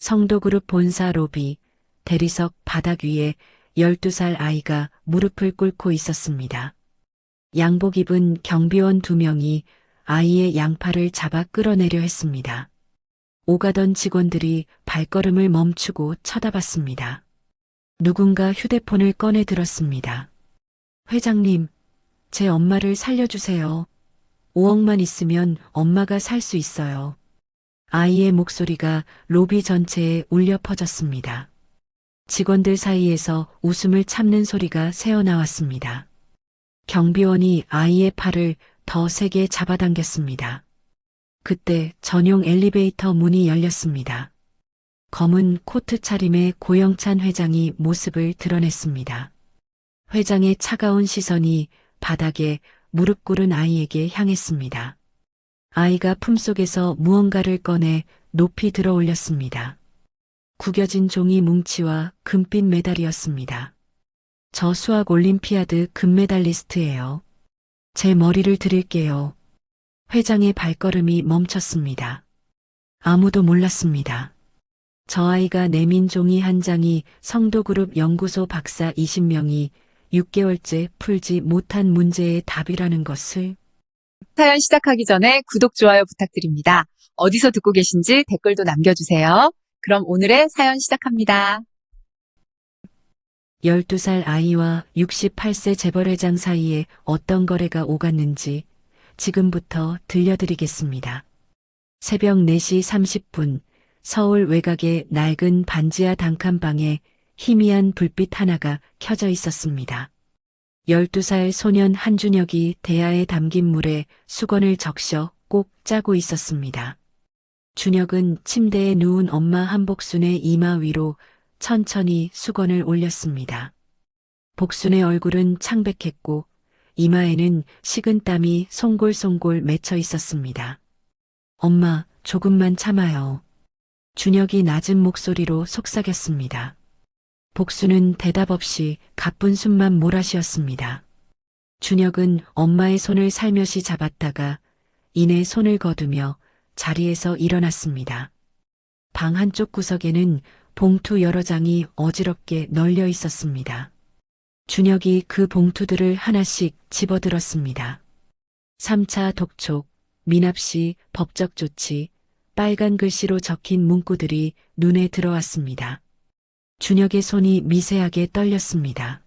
성도그룹 본사 로비, 대리석 바닥 위에 12살 아이가 무릎을 꿇고 있었습니다. 양복 입은 경비원 2명이 아이의 양팔을 잡아 끌어내려 했습니다. 오가던 직원들이 발걸음을 멈추고 쳐다봤습니다. 누군가 휴대폰을 꺼내 들었습니다. 회장님, 제 엄마를 살려주세요. 5억만 있으면 엄마가 살 수 있어요. 아이의 목소리가 로비 전체에 울려 퍼졌습니다. 직원들 사이에서 웃음을 참는 소리가 새어나왔습니다. 경비원이 아이의 팔을 더 세게 잡아당겼습니다. 그때 전용 엘리베이터 문이 열렸습니다. 검은 코트 차림의 고영찬 회장이 모습을 드러냈습니다. 회장의 차가운 시선이 바닥에 무릎 꿇은 아이에게 향했습니다. 아이가 품속에서 무언가를 꺼내 높이 들어 올렸습니다. 구겨진 종이 뭉치와 금빛 메달이었습니다. 저 수학 올림피아드 금메달리스트예요. 제 머리를 드릴게요. 회장의 발걸음이 멈췄습니다. 아무도 몰랐습니다. 저 아이가 내민 종이 한 장이 성도그룹 연구소 박사 20명이 6개월째 풀지 못한 문제의 답이라는 것을. 사연 시작하기 전에 구독, 좋아요 부탁드립니다. 어디서 듣고 계신지 댓글도 남겨주세요. 그럼 오늘의 사연 시작합니다. 12살 아이와 68세 재벌회장 사이에 어떤 거래가 오갔는지 지금부터 들려드리겠습니다. 새벽 4시 30분 서울 외곽의 낡은 반지하 단칸방에 희미한 불빛 하나가 켜져 있었습니다. 12살 소년 한준혁이 대야에 담긴 물에 수건을 적셔 꼭 짜고 있었습니다. 준혁은 침대에 누운 엄마 한복순의 이마 위로 천천히 수건을 올렸습니다. 복순의 얼굴은 창백했고 이마에는 식은 땀이 송골송골 맺혀 있었습니다. 엄마, 조금만 참아요. 준혁이 낮은 목소리로 속삭였습니다. 복수는 대답 없이 가쁜 숨만 몰아쉬었습니다. 준혁은 엄마의 손을 살며시 잡았다가 이내 손을 거두며 자리에서 일어났습니다. 방 한쪽 구석에는 봉투 여러 장이 어지럽게 널려 있었습니다. 준혁이 그 봉투들을 하나씩 집어들었습니다. 3차 독촉, 미납시 법적 조치, 빨간 글씨로 적힌 문구들이 눈에 들어왔습니다. 준혁의 손이 미세하게 떨렸습니다.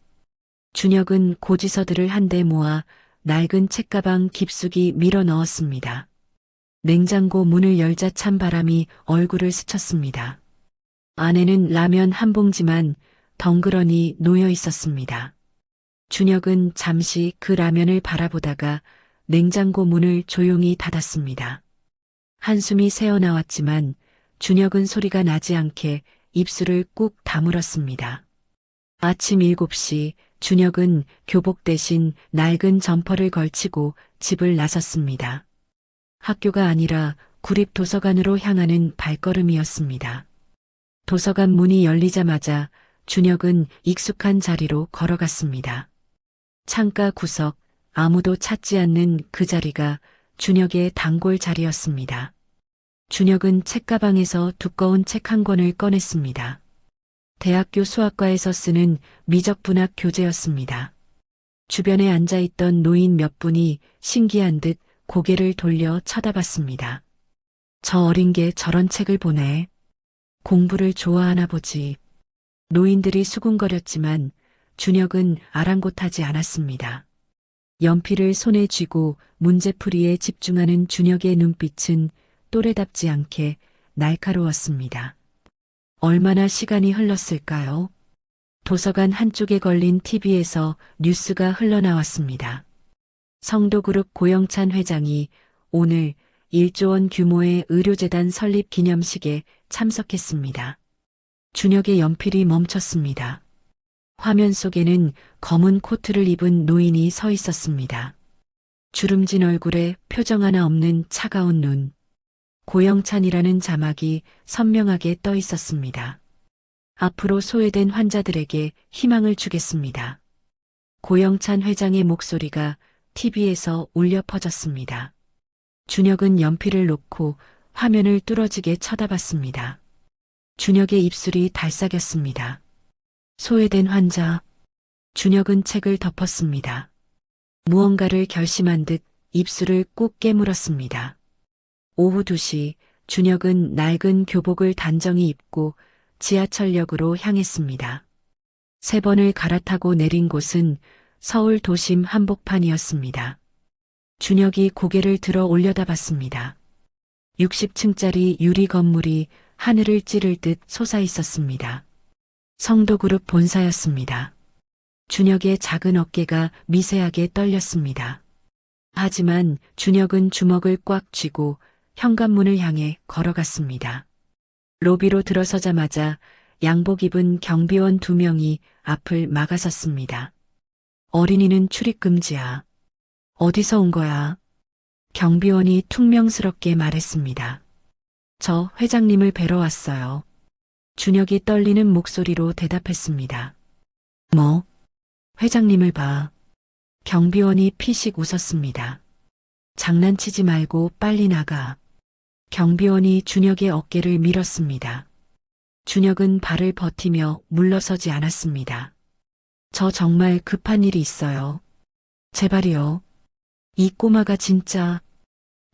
준혁은 고지서들을 한데 모아 낡은 책가방 깊숙이 밀어 넣었습니다. 냉장고 문을 열자 찬 바람이 얼굴을 스쳤습니다. 안에는 라면 한 봉지만 덩그러니 놓여 있었습니다. 준혁은 잠시 그 라면을 바라보다가 냉장고 문을 조용히 닫았습니다. 한숨이 새어나왔지만 준혁은 소리가 나지 않게 입술을 꾹 다물었습니다. 아침 7시 준혁은 교복 대신 낡은 점퍼를 걸치고 집을 나섰습니다. 학교가 아니라 구립도서관으로 향하는 발걸음이었습니다. 도서관 문이 열리자마자 준혁은 익숙한 자리로 걸어갔습니다. 창가 구석, 아무도 찾지 않는 그 자리가 준혁의 단골 자리였습니다. 준혁은 책가방에서 두꺼운 책 한 권을 꺼냈습니다. 대학교 수학과에서 쓰는 미적분학 교재였습니다. 주변에 앉아있던 노인 몇 분이 신기한 듯 고개를 돌려 쳐다봤습니다. 저 어린 게 저런 책을 보네. 공부를 좋아하나 보지. 노인들이 수군거렸지만 준혁은 아랑곳하지 않았습니다. 연필을 손에 쥐고 문제풀이에 집중하는 준혁의 눈빛은 또래답지 않게 날카로웠습니다. 얼마나 시간이 흘렀을까요? 도서관 한쪽에 걸린 TV에서 뉴스가 흘러나왔습니다. 성도그룹 고영찬 회장이 오늘 1조 원 규모의 의료재단 설립 기념식에 참석했습니다. 준혁의 연필이 멈췄습니다. 화면 속에는 검은 코트를 입은 노인이 서 있었습니다. 주름진 얼굴에 표정 하나 없는 차가운 눈. 고영찬이라는 자막이 선명하게 떠 있었습니다. 앞으로 소외된 환자들에게 희망을 주겠습니다. 고영찬 회장의 목소리가 TV에서 울려 퍼졌습니다. 준혁은 연필을 놓고 화면을 뚫어지게 쳐다봤습니다. 준혁의 입술이 달싹였습니다. 소외된 환자. 준혁은 책을 덮었습니다. 무언가를 결심한 듯 입술을 꾹 깨물었습니다. 오후 2시 준혁은 낡은 교복을 단정히 입고 지하철역으로 향했습니다. 3번을 갈아타고 내린 곳은 서울 도심 한복판이었습니다. 준혁이 고개를 들어 올려다봤습니다. 60층짜리 유리 건물이 하늘을 찌를 듯 솟아 있었습니다. 성도그룹 본사였습니다. 준혁의 작은 어깨가 미세하게 떨렸습니다. 하지만 준혁은 주먹을 꽉 쥐고 현관문을 향해 걸어갔습니다. 로비로 들어서자마자 양복 입은 경비원 2명이 앞을 막아섰습니다. 어린이는 출입 금지야. 어디서 온 거야? 경비원이 퉁명스럽게 말했습니다. 저 회장님을 뵈러 왔어요. 준혁이 떨리는 목소리로 대답했습니다. 뭐? 회장님을 봐. 경비원이 피식 웃었습니다. 장난치지 말고 빨리 나가. 경비원이 준혁의 어깨를 밀었습니다. 준혁은 발을 버티며 물러서지 않았습니다. 저 정말 급한 일이 있어요. 제발이요. 이 꼬마가 진짜.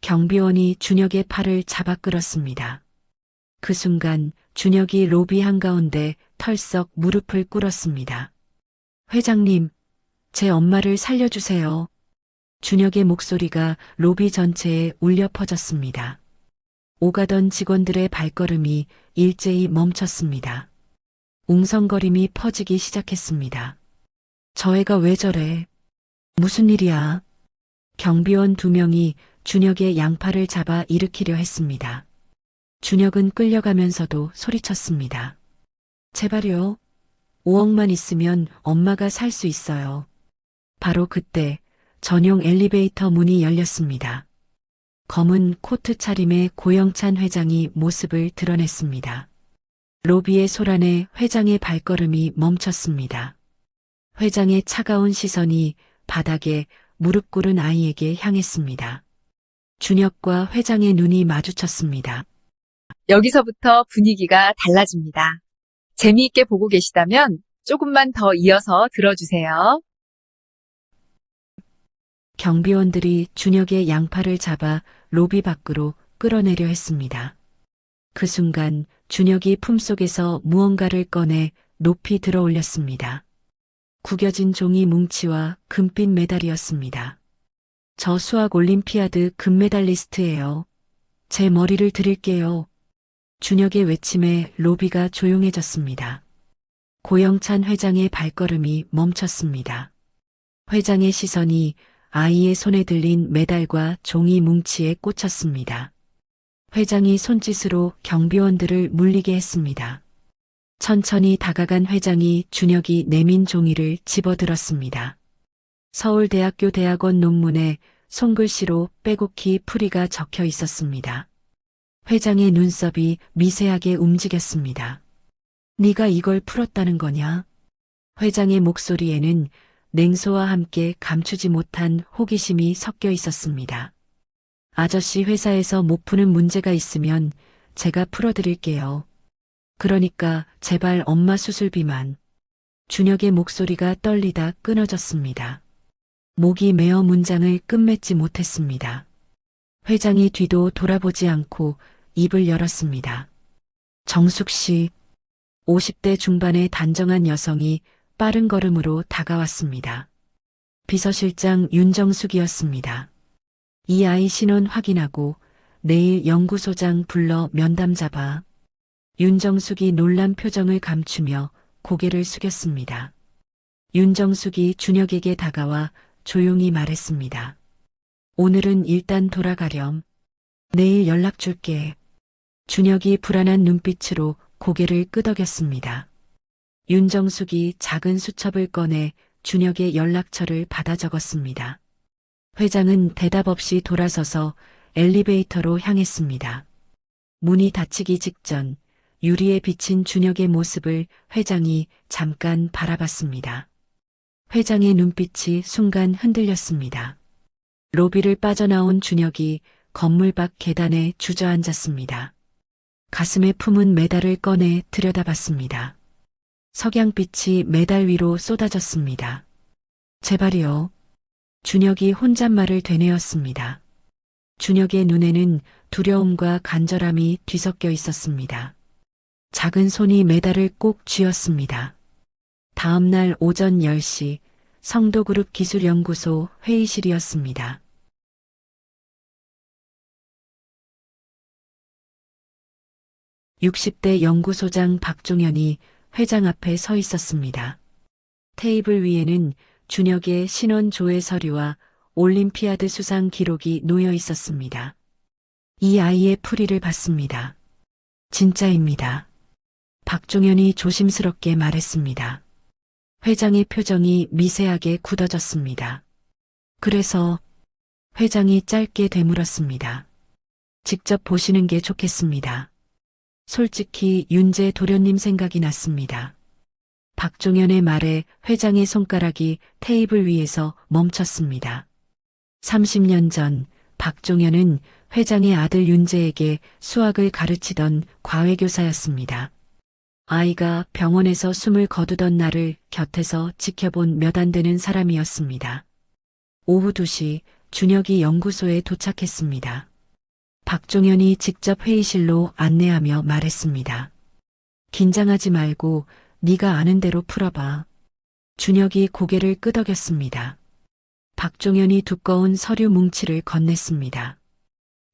경비원이 준혁의 팔을 잡아 끌었습니다. 그 순간 준혁이 로비 한가운데 털썩 무릎을 꿇었습니다. 회장님, 제 엄마를 살려주세요. 준혁의 목소리가 로비 전체에 울려 퍼졌습니다. 오가던 직원들의 발걸음이 일제히 멈췄습니다. 웅성거림이 퍼지기 시작했습니다. 저 애가 왜 저래? 무슨 일이야? 경비원 2명이 준혁의 양팔을 잡아 일으키려 했습니다. 준혁은 끌려가면서도 소리쳤습니다. 제발요. 5억만 있으면 엄마가 살 수 있어요. 바로 그때 전용 엘리베이터 문이 열렸습니다. 검은 코트 차림의 고영찬 회장이 모습을 드러냈습니다. 로비의 소란에 회장의 발걸음이 멈췄습니다. 회장의 차가운 시선이 바닥에 무릎 꿇은 아이에게 향했습니다. 준혁과 회장의 눈이 마주쳤습니다. 여기서부터 분위기가 달라집니다. 재미있게 보고 계시다면 조금만 더 이어서 들어주세요. 경비원들이 준혁의 양팔을 잡아 로비 밖으로 끌어내려 했습니다. 그 순간 준혁이 품속에서 무언가를 꺼내 높이 들어 올렸습니다. 구겨진 종이 뭉치와 금빛 메달이었습니다. 저 수학 올림피아드 금메달리스트예요. 제 머리를 드릴게요. 준혁의 외침에 로비가 조용해졌습니다. 고영찬 회장의 발걸음이 멈췄습니다. 회장의 시선이 아이의 손에 들린 메달과 종이 뭉치에 꽂혔습니다. 회장이 손짓으로 경비원들을 물리게 했습니다. 천천히 다가간 회장이 준혁이 내민 종이를 집어들었습니다. 서울대학교 대학원 논문에 손글씨로 빼곡히 풀이가 적혀 있었습니다. 회장의 눈썹이 미세하게 움직였습니다. 네가 이걸 풀었다는 거냐? 회장의 목소리에는 냉소와 함께 감추지 못한 호기심이 섞여 있었습니다. 아저씨 회사에서 못 푸는 문제가 있으면 제가 풀어드릴게요. 그러니까 제발 엄마 수술비만. 준혁의 목소리가 떨리다 끊어졌습니다. 목이 메어 문장을 끝맺지 못했습니다. 회장이 뒤도 돌아보지 않고 입을 열었습니다. 정숙 씨, 50대 중반의 단정한 여성이 빠른 걸음으로 다가왔습니다. 비서실장 윤정숙이었습니다. 이 아이 신원 확인하고 내일 연구소장 불러 면담 잡아. 윤정숙이 놀란 표정을 감추며 고개를 숙였습니다. 윤정숙이 준혁에게 다가와 조용히 말했습니다. 오늘은 일단 돌아가렴. 내일 연락 줄게. 준혁이 불안한 눈빛으로 고개를 끄덕였습니다. 윤정숙이 작은 수첩을 꺼내 준혁의 연락처를 받아 적었습니다. 회장은 대답 없이 돌아서서 엘리베이터로 향했습니다. 문이 닫히기 직전 유리에 비친 준혁의 모습을 회장이 잠깐 바라봤습니다. 회장의 눈빛이 순간 흔들렸습니다. 로비를 빠져나온 준혁이 건물 밖 계단에 주저앉았습니다. 가슴에 품은 메달을 꺼내 들여다봤습니다. 석양빛이 메달 위로 쏟아졌습니다. 제발이요. 준혁이 혼잣말을 되뇌었습니다. 준혁의 눈에는 두려움과 간절함이 뒤섞여 있었습니다. 작은 손이 메달을 꼭 쥐었습니다. 다음 날 오전 10시 성도그룹 기술연구소 회의실이었습니다. 60대 연구소장 박종현이 회장 앞에 서 있었습니다. 테이블 위에는 준혁의 신원 조회 서류와 올림피아드 수상 기록이 놓여 있었습니다. 이 아이의 풀이를 봤습니다. 진짜입니다. 박종현이 조심스럽게 말했습니다. 회장의 표정이 미세하게 굳어졌습니다. 그래서 회장이 짧게 되물었습니다. 직접 보시는 게 좋겠습니다. 솔직히 윤재 도련님 생각이 났습니다. 박종현의 말에 회장의 손가락이 테이블 위에서 멈췄습니다. 30년 전 박종현은 회장의 아들 윤재에게 수학을 가르치던 과외교사였습니다. 아이가 병원에서 숨을 거두던 날을 곁에서 지켜본 몇 안 되는 사람이었습니다. 오후 2시 준혁이 연구소에 도착했습니다. 박종현이 직접 회의실로 안내하며 말했습니다. 긴장하지 말고 네가 아는 대로 풀어봐. 준혁이 고개를 끄덕였습니다. 박종현이 두꺼운 서류 뭉치를 건넸습니다.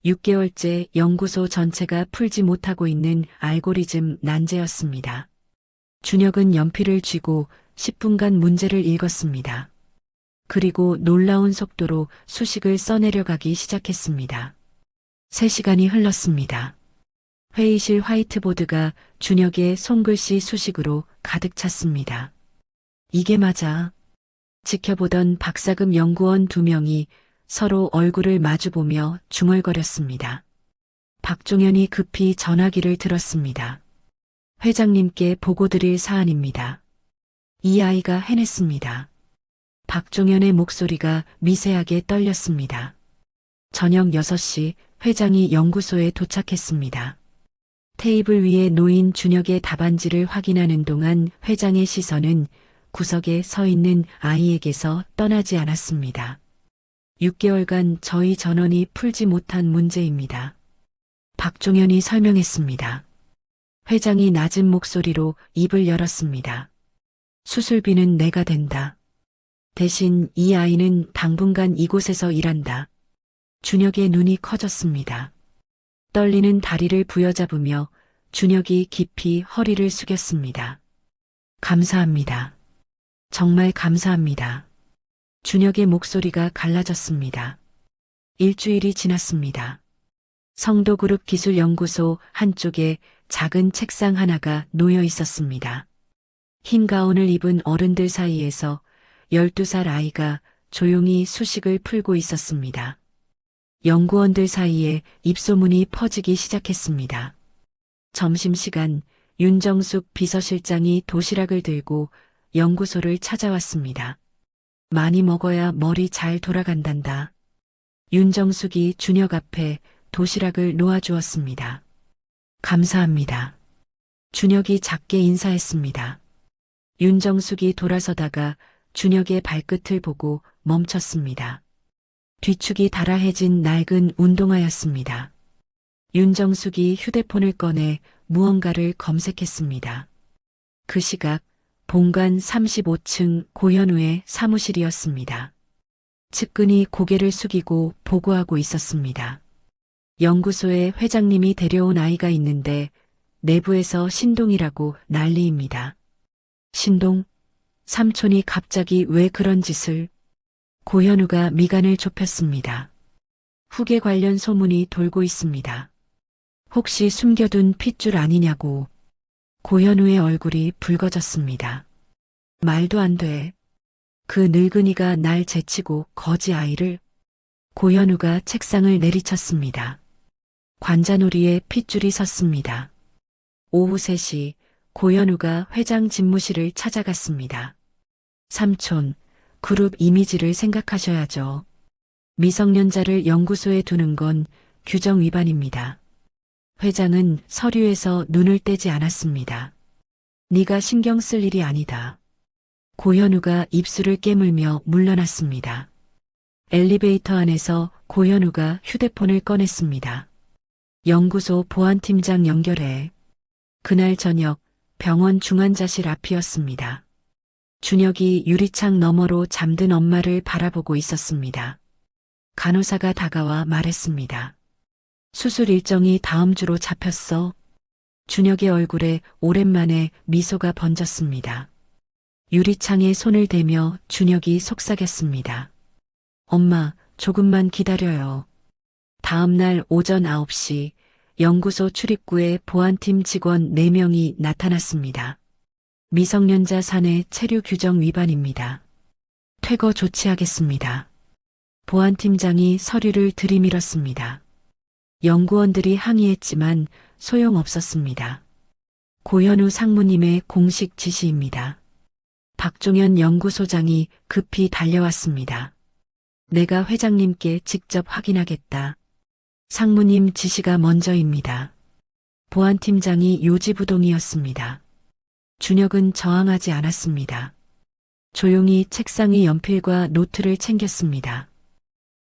6개월째 연구소 전체가 풀지 못하고 있는 알고리즘 난제였습니다. 준혁은 연필을 쥐고 10분간 문제를 읽었습니다. 그리고 놀라운 속도로 수식을 써내려가기 시작했습니다. 3시간이 흘렀습니다. 회의실 화이트보드가 준혁의 손글씨 수식으로 가득 찼습니다. 이게 맞아. 지켜보던 박사금 연구원 2명이 서로 얼굴을 마주보며 중얼거렸습니다. 박종현이 급히 전화기를 들었습니다. 회장님께 보고드릴 사안입니다. 이 아이가 해냈습니다. 박종현의 목소리가 미세하게 떨렸습니다. 저녁 6시 회장이 연구소에 도착했습니다. 테이블 위에 놓인 준혁의 답안지를 확인하는 동안 회장의 시선은 구석에 서 있는 아이에게서 떠나지 않았습니다. 6개월간 저희 전원이 풀지 못한 문제입니다. 박종현이 설명했습니다. 회장이 낮은 목소리로 입을 열었습니다. 수술비는 내가 댄다. 대신 이 아이는 당분간 이곳에서 일한다. 준혁의 눈이 커졌습니다. 떨리는 다리를 부여잡으며 준혁이 깊이 허리를 숙였습니다. 감사합니다. 정말 감사합니다. 준혁의 목소리가 갈라졌습니다. 일주일이 지났습니다. 성도그룹 기술연구소 한쪽에 작은 책상 하나가 놓여 있었습니다. 흰 가운을 입은 어른들 사이에서 12살 아이가 조용히 수식을 풀고 있었습니다. 연구원들 사이에 입소문이 퍼지기 시작했습니다. 점심시간 윤정숙 비서실장이 도시락을 들고 연구소를 찾아왔습니다. 많이 먹어야 머리 잘 돌아간단다. 윤정숙이 준혁 앞에 도시락을 놓아주었습니다. 감사합니다. 준혁이 작게 인사했습니다. 윤정숙이 돌아서다가 준혁의 발끝을 보고 멈췄습니다. 뒤축이 달아해진 낡은 운동화였습니다. 윤정숙이 휴대폰을 꺼내 무언가를 검색했습니다. 그 시각 본관 35층 고현우의 사무실이었습니다. 측근이 고개를 숙이고 보고하고 있었습니다. 연구소에 회장님이 데려온 아이가 있는데 내부에서 신동이라고 난리입니다. 신동? 삼촌이 갑자기 왜 그런 짓을? 고현우가 미간을 좁혔습니다. 후계 관련 소문이 돌고 있습니다. 혹시 숨겨둔 핏줄 아니냐고. 고현우의 얼굴이 붉어졌습니다. 말도 안 돼. 그 늙은이가 날 제치고 거지 아이를. 고현우가 책상을 내리쳤습니다. 관자놀이에 핏줄이 섰습니다. 오후 3시 고현우가 회장 집무실을 찾아갔습니다. 삼촌, 그룹 이미지를 생각하셔야죠. 미성년자를 연구소에 두는 건 규정 위반입니다. 회장은 서류에서 눈을 떼지 않았습니다. 네가 신경 쓸 일이 아니다. 고현우가 입술을 깨물며 물러났습니다. 엘리베이터 안에서 고현우가 휴대폰을 꺼냈습니다. 연구소 보안팀장 연결해. 그날 저녁 병원 중환자실 앞이었습니다. 준혁이 유리창 너머로 잠든 엄마를 바라보고 있었습니다. 간호사가 다가와 말했습니다. 수술 일정이 다음 주로 잡혔어. 준혁의 얼굴에 오랜만에 미소가 번졌습니다. 유리창에 손을 대며 준혁이 속삭였습니다. 엄마, 조금만 기다려요. 다음 날 오전 9시 연구소 출입구에 보안팀 직원 4명이 나타났습니다. 미성년자 사내 체류 규정 위반입니다. 퇴거 조치하겠습니다. 보안팀장이 서류를 들이밀었습니다. 연구원들이 항의했지만 소용없었습니다. 고현우 상무님의 공식 지시입니다. 박종현 연구소장이 급히 달려왔습니다. 내가 회장님께 직접 확인하겠다. 상무님 지시가 먼저입니다. 보안팀장이 요지부동이었습니다. 준혁은 저항하지 않았습니다. 조용히 책상 위 연필과 노트를 챙겼습니다.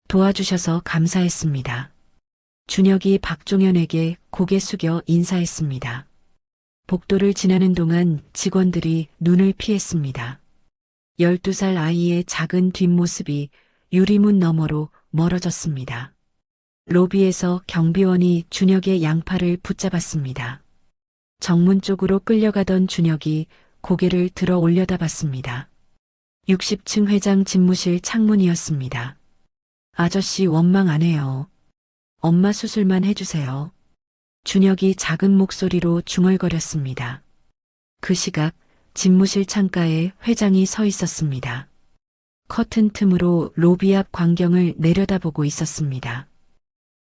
도와주셔서 감사했습니다. 준혁이 박종현에게 고개 숙여 인사했습니다. 복도를 지나는 동안 직원들이 눈을 피했습니다. 12살 아이의 작은 뒷모습이 유리문 너머로 멀어졌습니다. 로비에서 경비원이 준혁의 양팔을 붙잡았습니다. 정문 쪽으로 끌려가던 준혁이 고개를 들어 올려다봤습니다. 60층 회장 집무실 창문이었습니다. 아저씨 원망 안 해요. 엄마 수술만 해주세요. 준혁이 작은 목소리로 중얼거렸습니다. 그 시각 집무실 창가에 회장이 서 있었습니다. 커튼 틈으로 로비 앞 광경을 내려다보고 있었습니다.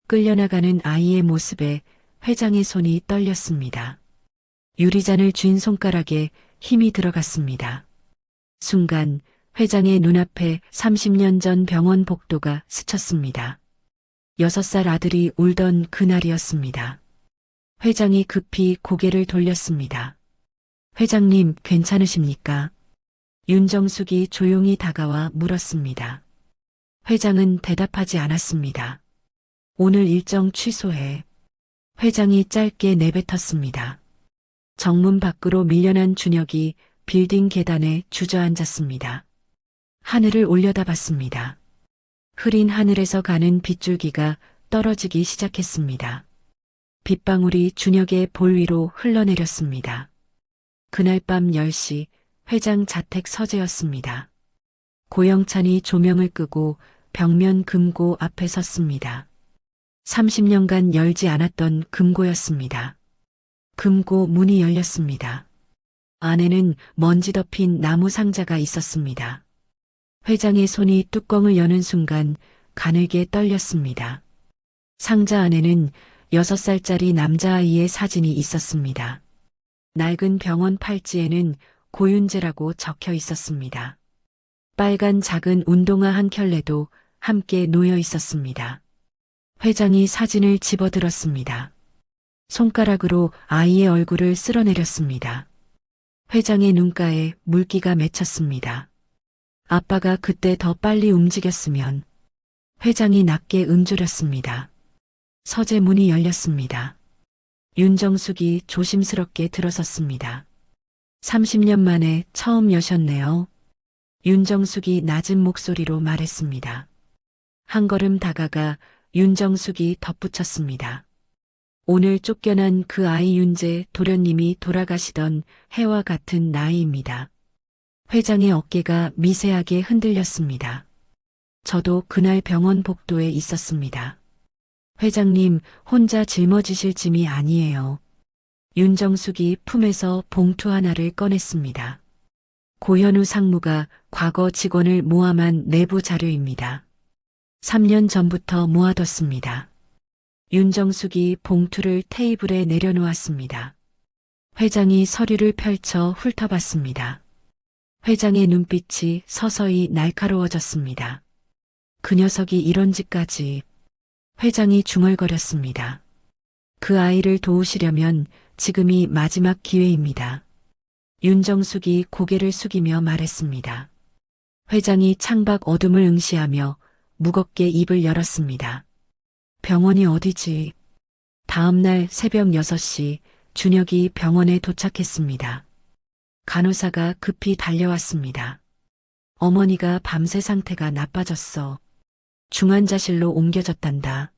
끌려나가는 아이의 모습에 회장의 손이 떨렸습니다. 유리잔을 쥔 손가락에 힘이 들어갔습니다. 순간 회장의 눈앞에 30년 전 병원 복도가 스쳤습니다. 6살 아들이 울던 그날이었습니다. 회장이 급히 고개를 돌렸습니다. 회장님, 괜찮으십니까? 윤정숙이 조용히 다가와 물었습니다. 회장은 대답하지 않았습니다. 오늘 일정 취소해. 회장이 짧게 내뱉었습니다. 정문 밖으로 밀려난 준혁이 빌딩 계단에 주저앉았습니다. 하늘을 올려다봤습니다. 흐린 하늘에서 가는 빗줄기가 떨어지기 시작했습니다. 빗방울이 준혁의 볼 위로 흘러내렸습니다. 그날 밤 10시 회장 자택 서재였습니다. 고영찬이 조명을 끄고 벽면 금고 앞에 섰습니다. 30년간 열지 않았던 금고였습니다. 금고 문이 열렸습니다. 안에는 먼지 덮인 나무 상자가 있었습니다. 회장의 손이 뚜껑을 여는 순간 가늘게 떨렸습니다. 상자 안에는 6살짜리 남자아이의 사진이 있었습니다. 낡은 병원 팔찌에는 고윤재라고 적혀 있었습니다. 빨간 작은 운동화 한 켤레도 함께 놓여 있었습니다. 회장이 사진을 집어들었습니다. 손가락으로 아이의 얼굴을 쓸어내렸습니다. 회장의 눈가에 물기가 맺혔습니다. 아빠가 그때 더 빨리 움직였으면. 회장이 낮게 음조렸습니다. 서재 문이 열렸습니다. 윤정숙이 조심스럽게 들어섰습니다. 30년 만에 처음 여셨네요. 윤정숙이 낮은 목소리로 말했습니다. 한 걸음 다가가 윤정숙이 덧붙였습니다. 오늘 쫓겨난 그 아이 윤재 도련님이 돌아가시던 해와 같은 나이입니다. 회장의 어깨가 미세하게 흔들렸습니다. 저도 그날 병원 복도에 있었습니다. 회장님 혼자 짊어지실 짐이 아니에요. 윤정숙이 품에서 봉투 하나를 꺼냈습니다. 고현우 상무가 과거 직원을 모함한 내부 자료입니다. 3년 전부터 모아뒀습니다. 윤정숙이 봉투를 테이블에 내려놓았습니다. 회장이 서류를 펼쳐 훑어봤습니다. 회장의 눈빛이 서서히 날카로워졌습니다. 그 녀석이 이런 짓까지. 회장이 중얼거렸습니다. 그 아이를 도우시려면 지금이 마지막 기회입니다. 윤정숙이 고개를 숙이며 말했습니다. 회장이 창밖 어둠을 응시하며 무겁게 입을 열었습니다. 병원이 어디지? 다음 날 새벽 6시 준혁이 병원에 도착했습니다. 간호사가 급히 달려왔습니다. 어머니가 밤새 상태가 나빠졌어. 중환자실로 옮겨졌단다.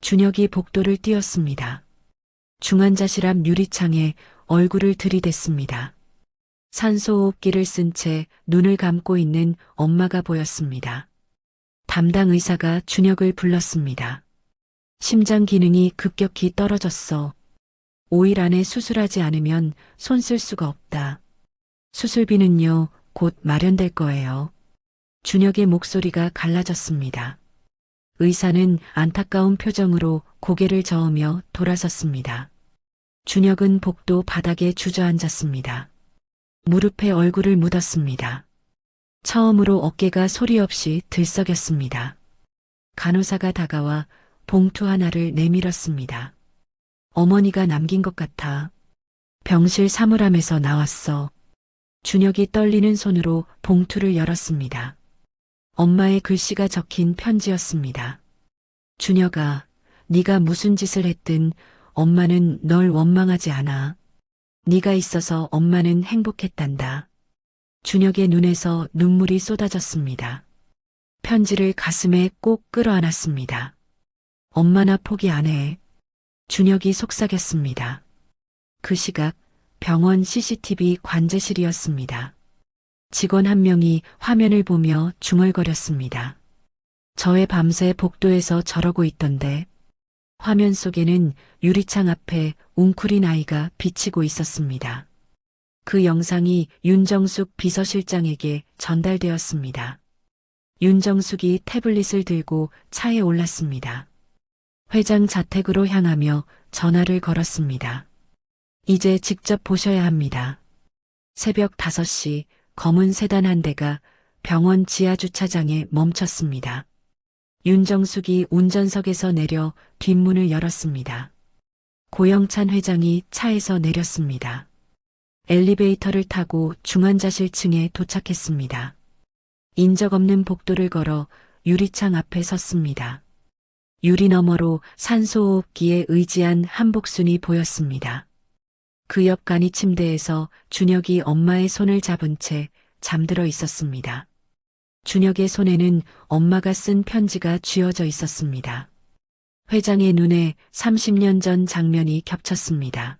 준혁이 복도를 뛰었습니다. 중환자실 앞 유리창에 얼굴을 들이댔습니다. 산소호흡기를 쓴 채 눈을 감고 있는 엄마가 보였습니다. 담당 의사가 준혁을 불렀습니다. 심장 기능이 급격히 떨어졌어. 5일 안에 수술하지 않으면 손 쓸 수가 없다. 수술비는요, 곧 마련될 거예요. 준혁의 목소리가 갈라졌습니다. 의사는 안타까운 표정으로 고개를 저으며 돌아섰습니다. 준혁은 복도 바닥에 주저앉았습니다. 무릎에 얼굴을 묻었습니다. 처음으로 어깨가 소리 없이 들썩였습니다. 간호사가 다가와 봉투 하나를 내밀었습니다. 어머니가 남긴 것 같아. 병실 사물함에서 나왔어. 준혁이 떨리는 손으로 봉투를 열었습니다. 엄마의 글씨가 적힌 편지였습니다. 준혁아, 네가 무슨 짓을 했든 엄마는 널 원망하지 않아. 네가 있어서 엄마는 행복했단다. 준혁의 눈에서 눈물이 쏟아졌습니다. 편지를 가슴에 꼭 끌어안았습니다. 엄마나 포기 안 해. 준혁이 속삭였습니다. 그 시각 병원 CCTV 관제실이었습니다. 직원 한 명이 화면을 보며 중얼거렸습니다. 저의 밤새 복도에서 저러고 있던데. 화면 속에는 유리창 앞에 웅크린 아이가 비치고 있었습니다. 그 영상이 윤정숙 비서실장에게 전달되었습니다. 윤정숙이 태블릿을 들고 차에 올랐습니다. 회장 자택으로 향하며 전화를 걸었습니다. 이제 직접 보셔야 합니다. 새벽 5시 검은 세단 한 대가 병원 지하 주차장에 멈췄습니다. 윤정숙이 운전석에서 내려 뒷문을 열었습니다. 고영찬 회장이 차에서 내렸습니다. 엘리베이터를 타고 중환자실 층에 도착했습니다. 인적 없는 복도를 걸어 유리창 앞에 섰습니다. 유리 너머로 산소호흡기에 의지한 한복순이 보였습니다. 그 옆 간이 침대에서 준혁이 엄마의 손을 잡은 채 잠들어 있었습니다. 준혁의 손에는 엄마가 쓴 편지가 쥐어져 있었습니다. 회장의 눈에 30년 전 장면이 겹쳤습니다.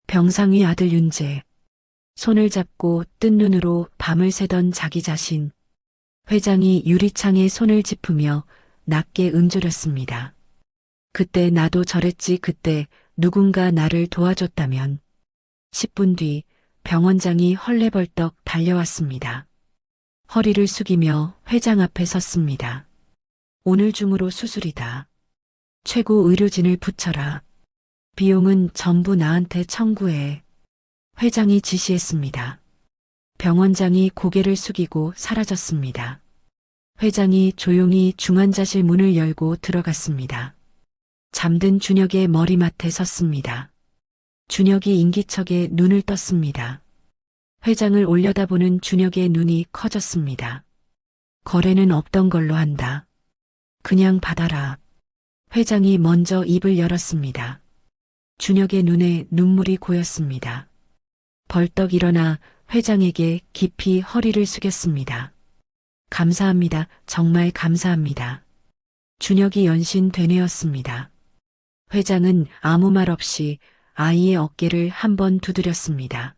병상위 아들 윤재. 손을 잡고 뜬 눈으로 밤을 새던 자기 자신. 회장이 유리창에 손을 짚으며 낮게 음조렸습니다. 그때 나도 저랬지. 그때 누군가 나를 도와줬다면. 10분 뒤 병원장이 헐레벌떡 달려왔습니다. 허리를 숙이며 회장 앞에 섰습니다. 오늘 중으로 수술이다. 최고 의료진을 붙여라. 비용은 전부 나한테 청구해. 회장이 지시했습니다. 병원장이 고개를 숙이고 사라졌습니다. 회장이 조용히 중환자실 문을 열고 들어갔습니다. 잠든 준혁의 머리맡에 섰습니다. 준혁이 인기척에 눈을 떴습니다. 회장을 올려다보는 준혁의 눈이 커졌습니다. 거래는 없던 걸로 한다. 그냥 받아라. 회장이 먼저 입을 열었습니다. 준혁의 눈에 눈물이 고였습니다. 벌떡 일어나 회장에게 깊이 허리를 숙였습니다. 감사합니다. 정말 감사합니다. 준혁이 연신 되뇌었습니다. 회장은 아무 말 없이 아이의 어깨를 한번 두드렸습니다.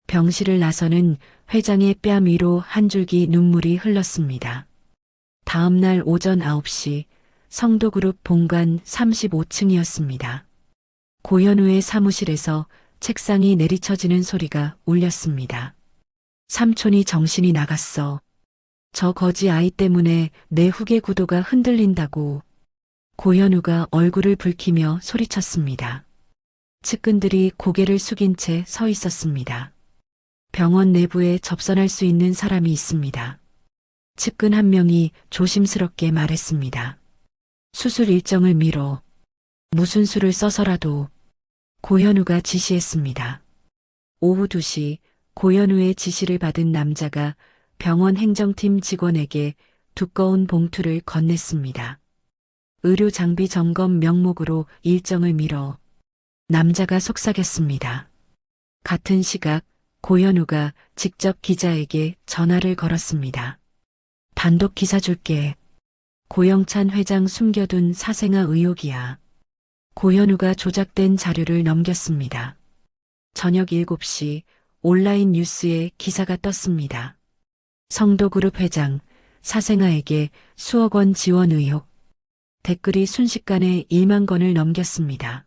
병실을 나서는 회장의 뺨 위로 한 줄기 눈물이 흘렀습니다. 다음 날 오전 9시 성도그룹 본관 35층이었습니다. 고현우의 사무실에서 책상이 내리쳐지는 소리가 울렸습니다. 삼촌이 정신이 나갔어. 저 거지 아이 때문에 내 후계 구도가 흔들린다고. 고현우가 얼굴을 붉히며 소리쳤습니다. 측근들이 고개를 숙인 채 서 있었습니다. 병원 내부에 접선할 수 있는 사람이 있습니다. 측근 한 명이 조심스럽게 말했습니다. 수술 일정을 미뤄. 무슨 수를 써서라도 고현우가 지시했습니다. 오후 2시 고현우의 지시를 받은 남자가 병원 행정팀 직원에게 두꺼운 봉투를 건넸습니다. 의료 장비 점검 명목으로 일정을 미뤄 남자가 속삭였습니다. 같은 시각 고현우가 직접 기자에게 전화를 걸었습니다. 단독 기사 줄게. 고영찬 회장 숨겨둔 사생아 의혹이야. 고현우가 조작된 자료를 넘겼습니다. 저녁 7시 온라인 뉴스에 기사가 떴습니다. 성도그룹 회장 사생아에게 수억 원 지원 의혹. 댓글이 순식간에 1만 건을 넘겼습니다.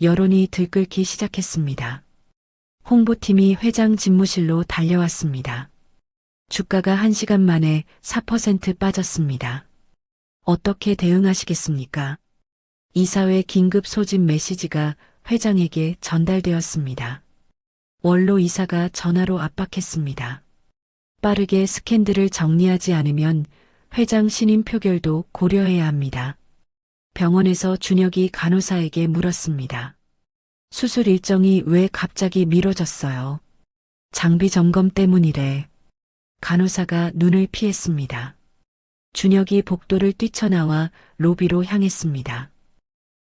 여론이 들끓기 시작했습니다. 홍보팀이 회장 집무실로 달려왔습니다. 주가가 1시간 만에 4% 빠졌습니다. 어떻게 대응하시겠습니까? 이사회 긴급 소집 메시지가 회장에게 전달되었습니다. 원로 이사가 전화로 압박했습니다. 빠르게 스캔들을 정리하지 않으면 회장 신임 표결도 고려해야 합니다. 병원에서 준혁이 간호사에게 물었습니다. 수술 일정이 왜 갑자기 미뤄졌어요? 장비 점검 때문이래. 간호사가 눈을 피했습니다. 준혁이 복도를 뛰쳐나와 로비로 향했습니다.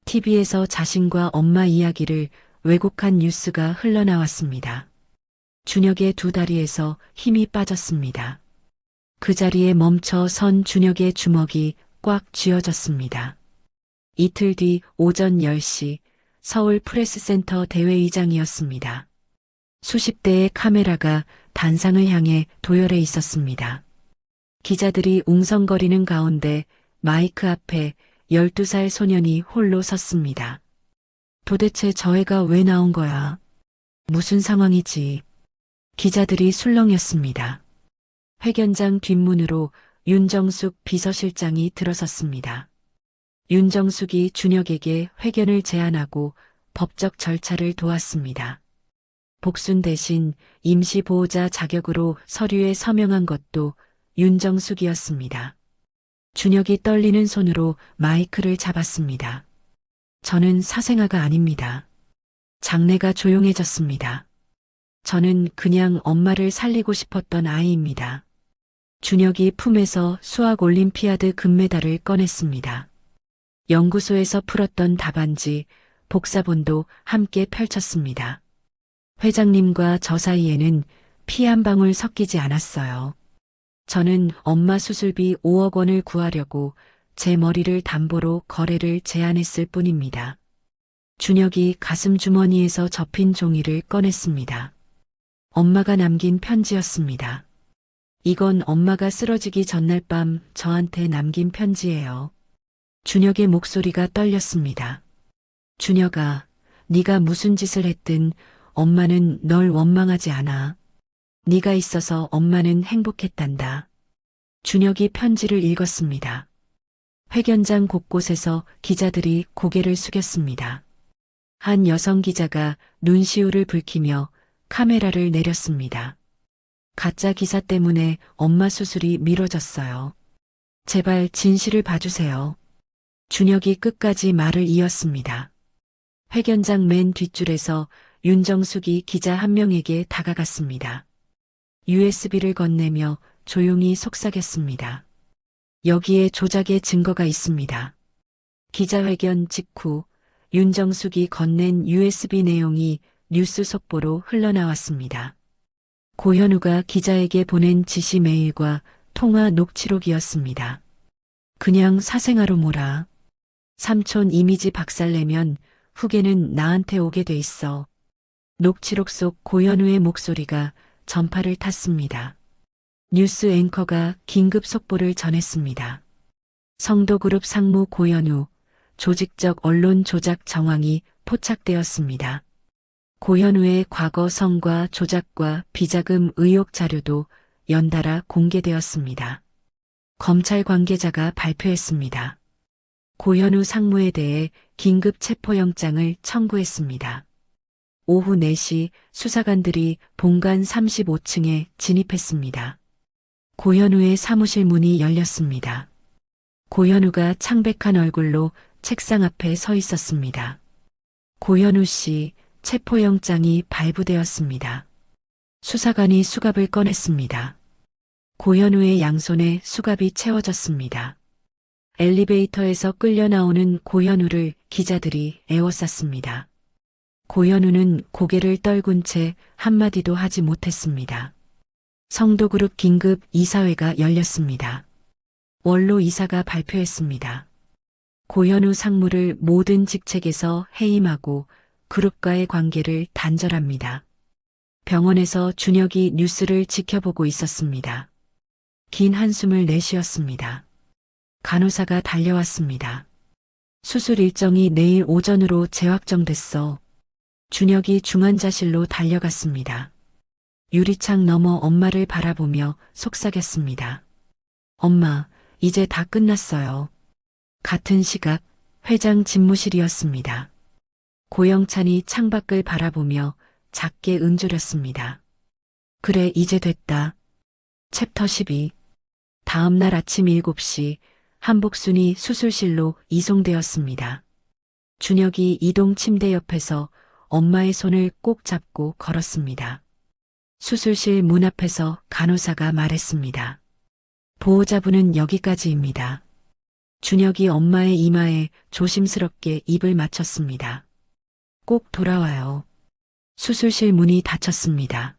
TV에서 자신과 엄마 이야기를 왜곡한 뉴스가 흘러나왔습니다. 준혁의 두 다리에서 힘이 빠졌습니다. 그 자리에 멈춰 선 준혁의 주먹이 꽉 쥐어졌습니다. 이틀 뒤 오전 10시 서울 프레스센터 대회의장이었습니다. 수십 대의 카메라가 단상을 향해 도열해 있었습니다. 기자들이 웅성거리는 가운데 마이크 앞에 12살 소년이 홀로 섰습니다. 도대체 저 애가 왜 나온 거야? 무슨 상황이지? 기자들이 술렁였습니다. 회견장 뒷문으로 윤정숙 비서실장이 들어섰습니다. 윤정숙이 준혁에게 회견을 제안하고 법적 절차를 도왔습니다. 복순 대신 임시보호자 자격으로 서류에 서명한 것도 윤정숙이었습니다. 준혁이 떨리는 손으로 마이크를 잡았습니다. 저는 사생아가 아닙니다. 장내가 조용해졌습니다. 저는 그냥 엄마를 살리고 싶었던 아이입니다. 준혁이 품에서 수학 올림피아드 금메달을 꺼냈습니다. 연구소에서 풀었던 답안지, 복사본도 함께 펼쳤습니다. 회장님과 저 사이에는 피 한 방울 섞이지 않았어요. 저는 엄마 수술비 5억 원을 구하려고 제 머리를 담보로 거래를 제안했을 뿐입니다. 준혁이 가슴 주머니에서 접힌 종이를 꺼냈습니다. 엄마가 남긴 편지였습니다. 이건 엄마가 쓰러지기 전날 밤 저한테 남긴 편지예요. 준혁의 목소리가 떨렸습니다. 준혁아, 네가 무슨 짓을 했든 엄마는 널 원망하지 않아. 네가 있어서 엄마는 행복했단다. 준혁이 편지를 읽었습니다. 회견장 곳곳에서 기자들이 고개를 숙였습니다. 한 여성 기자가 눈시울을 붉히며 카메라를 내렸습니다. 가짜 기사 때문에 엄마 수술이 미뤄졌어요. 제발 진실을 봐주세요. 준혁이 끝까지 말을 이었습니다. 회견장 맨 뒷줄에서 윤정숙이 기자 한 명에게 다가갔습니다. USB를 건네며 조용히 속삭였습니다. 여기에 조작의 증거가 있습니다. 기자회견 직후 윤정숙이 건넨 USB 내용이 뉴스 속보로 흘러나왔습니다. 고현우가 기자에게 보낸 지시 메일과 통화 녹취록이었습니다. 그냥 사생아로 몰아. 삼촌 이미지 박살내면 후계는 나한테 오게 돼 있어. 녹취록 속 고현우의 목소리가 전파를 탔습니다. 뉴스 앵커가 긴급 속보를 전했습니다. 성도그룹 상무 고현우, 조직적 언론 조작 정황이 포착되었습니다. 고현우의 과거 성과 조작과 비자금 의혹 자료도 연달아 공개되었습니다. 검찰 관계자가 발표했습니다. 고현우 상무에 대해 긴급 체포영장을 청구했습니다. 오후 4시 수사관들이 본관 35층에 진입했습니다. 고현우의 사무실 문이 열렸습니다. 고현우가 창백한 얼굴로 책상 앞에 서 있었습니다. 고현우 씨 체포영장이 발부되었습니다. 수사관이 수갑을 꺼냈습니다. 고현우의 양손에 수갑이 채워졌습니다. 엘리베이터에서 끌려 나오는 고현우를 기자들이 에워쌌습니다. 고현우는 고개를 떨군 채 한마디도 하지 못했습니다. 성도그룹 긴급 이사회가 열렸습니다. 원로 이사가 발표했습니다. 고현우 상무를 모든 직책에서 해임하고 그룹과의 관계를 단절합니다. 병원에서 준혁이 뉴스를 지켜보고 있었습니다. 긴 한숨을 내쉬었습니다. 간호사가 달려왔습니다. 수술 일정이 내일 오전으로 재확정됐어. 준혁이 중환자실로 달려갔습니다. 유리창 너머 엄마를 바라보며 속삭였습니다. 엄마, 이제 다 끝났어요. 같은 시각 회장 집무실이었습니다. 고영찬이 창밖을 바라보며 작게 은조렸습니다. 그래, 이제 됐다. 챕터 12. 다음 날 아침 7시 한복순이 수술실로 이송되었습니다. 준혁이 이동 침대 옆에서 엄마의 손을 꼭 잡고 걸었습니다. 수술실 문 앞에서 간호사가 말했습니다. 보호자분은 여기까지입니다. 준혁이 엄마의 이마에 조심스럽게 입을 맞췄습니다. 꼭 돌아와요. 수술실 문이 닫혔습니다.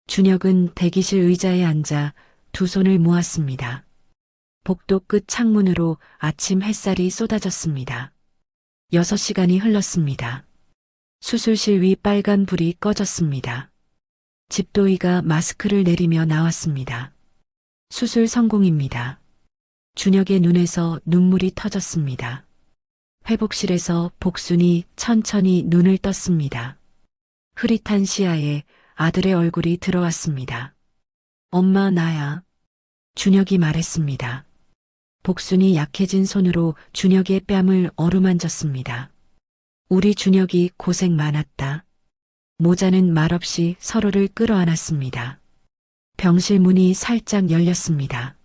준혁은 대기실 의자에 앉아 두 손을 모았습니다. 복도 끝 창문으로 아침 햇살이 쏟아졌습니다. 6시간이 흘렀습니다. 수술실 위 빨간 불이 꺼졌습니다. 집도의가 마스크를 내리며 나왔습니다. 수술 성공입니다. 준혁의 눈에서 눈물이 터졌습니다. 회복실에서 복순이 천천히 눈을 떴습니다. 흐릿한 시야에 아들의 얼굴이 들어왔습니다. 엄마, 나야. 준혁이 말했습니다. 복순이 약해진 손으로 준혁의 뺨을 어루만졌습니다. 우리 준혁이 고생 많았다. 모자는 말없이 서로를 끌어안았습니다. 병실 문이 살짝 열렸습니다.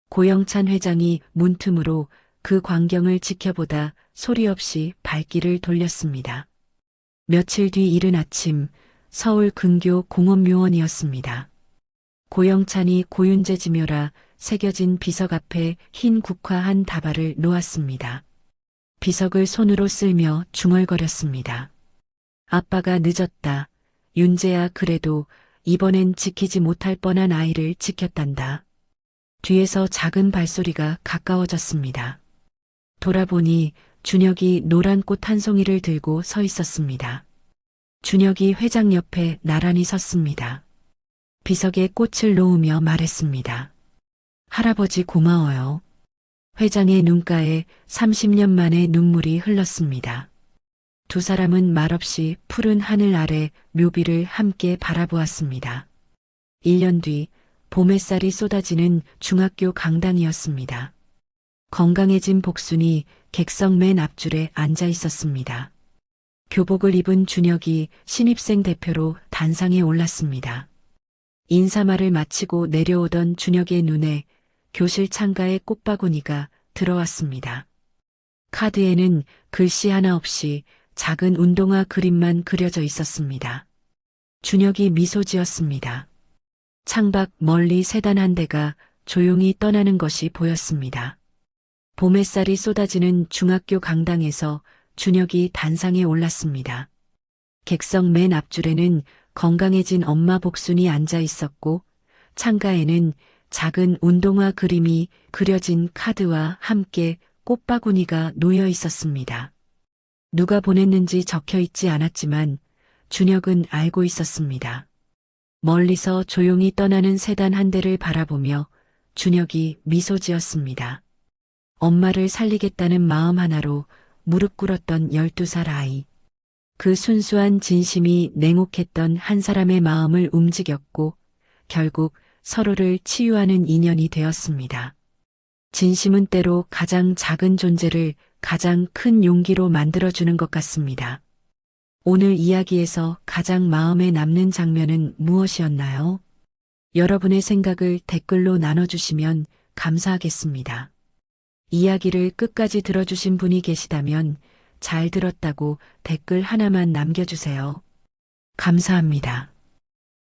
고영찬 회장이 문틈으로 그 광경을 지켜보다 소리 없이 발길을 돌렸습니다. 며칠 뒤 이른 아침 서울 근교 공원묘원이었습니다. 고영찬이 고윤재 지묘라 새겨진 비석 앞에 흰 국화한 다발을 놓았습니다. 비석을 손으로 쓸며 중얼거렸습니다. 아빠가 늦었다. 윤재야, 그래도 이번엔 지키지 못할 뻔한 아이를 지켰단다. 뒤에서 작은 발소리가 가까워졌습니다. 돌아보니 준혁이 노란 꽃 한 송이를 들고 서 있었습니다. 준혁이 회장 옆에 나란히 섰습니다. 비석에 꽃을 놓으며 말했습니다. 할아버지 고마워요. 회장의 눈가에 30년 만에 눈물이 흘렀습니다. 두 사람은 말없이 푸른 하늘 아래 묘비를 함께 바라보았습니다. 1년 뒤 봄 햇살이 쏟아지는 중학교 강당이었습니다. 건강해진 복순이 객석 맨 앞줄에 앉아 있었습니다. 교복을 입은 준혁이 신입생 대표로 단상에 올랐습니다. 인사말을 마치고 내려오던 준혁의 눈에 교실 창가의 꽃바구니가 들어왔습니다. 카드에는 글씨 하나 없이 작은 운동화 그림만 그려져 있었습니다. 준혁이 미소 지었습니다. 창밖 멀리 세단 한 대가 조용히 떠나는 것이 보였습니다. 봄 햇살이 쏟아지는 중학교 강당에서 준혁이 단상에 올랐습니다. 객석 맨 앞줄에는 건강해진 엄마 복순이 앉아 있었고 창가에는 작은 운동화 그림이 그려진 카드와 함께 꽃바구니가 놓여 있었습니다. 누가 보냈는지 적혀 있지 않았지만 준혁은 알고 있었습니다. 멀리서 조용히 떠나는 세단 한 대를 바라보며 준혁이 미소 지었습니다. 엄마를 살리겠다는 마음 하나로 무릎 꿇었던 12살 아이. 그 순수한 진심이 냉혹했던 한 사람의 마음을 움직였고 결국 서로를 치유하는 인연이 되었습니다. 진심은 때로 가장 작은 존재를 가장 큰 용기로 만들어주는 것 같습니다. 오늘 이야기에서 가장 마음에 남는 장면은 무엇이었나요? 여러분의 생각을 댓글로 나눠주시면 감사하겠습니다. 이야기를 끝까지 들어주신 분이 계시다면 잘 들었다고 댓글 하나만 남겨주세요. 감사합니다.